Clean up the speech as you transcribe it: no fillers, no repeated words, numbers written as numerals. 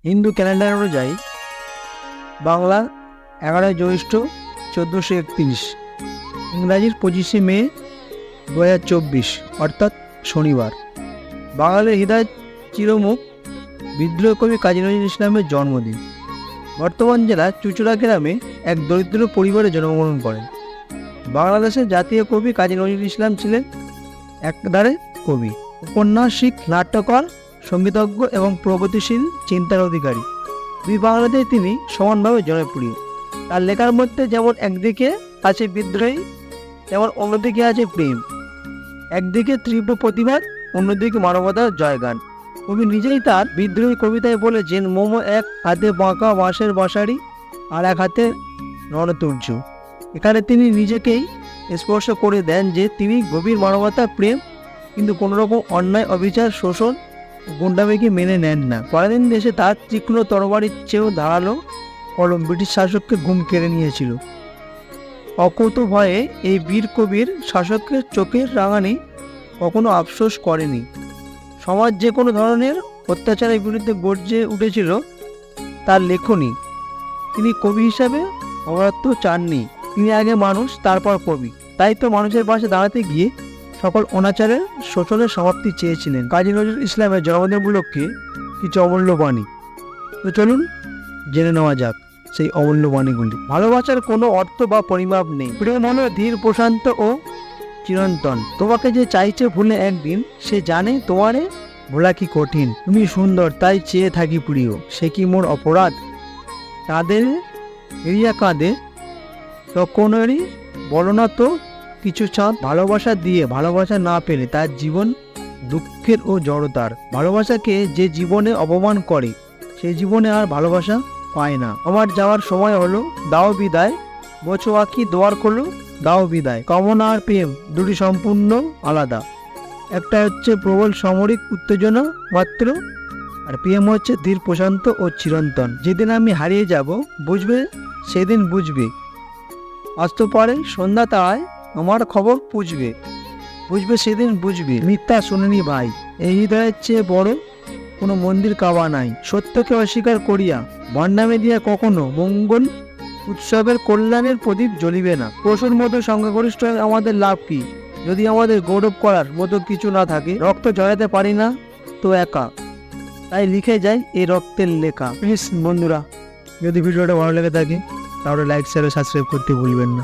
Hindu calendar অনুযায়ী বাংলা 11 জ্যৈষ্ঠ 1431, ইংরাজির 25শে মে 2024 অর্থাৎ শনিবার। বাঙালির হৃদয় চিরমুখ বিদ্রোহী কবি কাজী নজরুল ইসলামের জন্মদিন। বর্ধমান জেলার চুঁচুড়া গ্রামে এক দরিদ্র পরিবারে জন্মগ্রহণ করেন। বাংলাদেশের জাতীয় কবি কাজী নজরুল ইসলাম ছিলেন একধারে কবি, উপন্যাসিক, নাট্যকার, সঙ্গীতজ্ঞ এবং প্রগতিশীল চিন্তার অধিকারী। দুই বাংলাতেই তিনি সমানভাবে জনপ্রিয়। তার লেখার মধ্যে যেমন একদিকে আছে বিদ্রোহী, তেমন অন্যদিকে আছে প্রেম। একদিকে তীব্র প্রতিবাদ, অন্যদিকে মানবতার জয়গান। কবি নিজেই তার বিদ্রোহী কবিতায় বলেছেন, মোমো এক হাতে বাঁকা বাঁশের বাঁশারি, আর এক হাতে রণতুর্য। এখানে তিনি নিজেকেই স্পর্শ করে দেন যে তিনি গভীর মানবতা প্রেম, কিন্তু কোনোরকম অন্যায়, অবিচার, শোষণ, গুন্ডামিকে মেনে নেন না। পরাধীন দেশে তার তীক্ষ্ণ তরবারির চেয়েও ধারালো কলম ব্রিটিশ শাসককে ঘুম কেড়ে নিয়েছিল। অকুত ভয়ে এই বীর কবির শাসকের চোখের রাঙানি কখনো আফসোস করেনি। সমাজ যে কোনো ধরনের অত্যাচারের বিরুদ্ধে গর্জে উঠেছিল তার লেখনী। তিনি কবি হিসাবে অমরত্ব চাননি, তিনি আগে মানুষ, তারপর কবি। তাই তো মানুষের পাশে দাঁড়াতে গিয়ে সকল অনাচারের, শোষণের সমাপ্তি চেয়েছিলেন। কাজী নজরুল ইসলামের জন্মদিন উপলক্ষে কিছু অমূল্য বাণী। তো চলুন জেনে নেওয়া যাক সেই অমূল্য বাণীগুলি। ভালোবাসার কোনো অর্থ বা পরিমাপ নেই, প্রেম হলো ধীর, প্রশান্ত ও চিরন্তন। তোমাকে যে চাইছে ভুলে একদিন, সে জানে তোমারে ভোলা কি কঠিন। তুমি সুন্দর তাই চেয়ে থাকি প্রিয়, সে কি মোর অপরাধ? তাদের এরিয়া কাঁদে তখনেরই বলো না তো কিছু চাঁদ। ভালোবাসা দিয়ে ভালোবাসা না পেলে তার জীবন দুঃখের ও জড়তার। ভালোবাসাকে যে জীবনে অপমান করে, সে জীবনে আর ভালোবাসা পায় না। আমার যাওয়ার সময় হলো, দাও বিদায়। বছর আঁকি দোয়ার করলো, দাও বিদায়। কামনা আর প্রেম দুটি সম্পূর্ণ আলাদা। একটা হচ্ছে প্রবল সামরিক উত্তেজনা মাত্র, আর প্রেম হচ্ছে ধীর, প্রশান্ত ও চিরন্তন। যেদিন আমি হারিয়ে যাব, বুঝবে সেদিন বুঝবে। আসতে পারে সন্ধ্যা তারায় আমার খবর পুষবে, বুঝবে সেদিন বুঝবে। মিথ্যা শুনিনি ভাই, এই হৃদয়ের চেয়ে বড় কোনো মন্দির কাবা নাই। সত্যকে অস্বীকার করিয়া ভণ্ডামি দিয়া কখনো মঙ্গল উৎসবের কল্যাণের প্রদীপ জ্বলিবে না। পশুর মতো সংখ্যাগরিষ্ঠ আমাদের লাভ কি, যদি আমাদের গৌরব করার মতো কিছু না থাকে? রক্ত জড়াতে পারি না তো একা, তাই লিখে যাই এই রক্তের লেখা। প্লিজ বন্ধুরা, যদি ভিডিওটা ভালো লেগে থাকে তাহলে লাইক, শেয়ার ও সাবস্ক্রাইব করতে ভুলবেন না।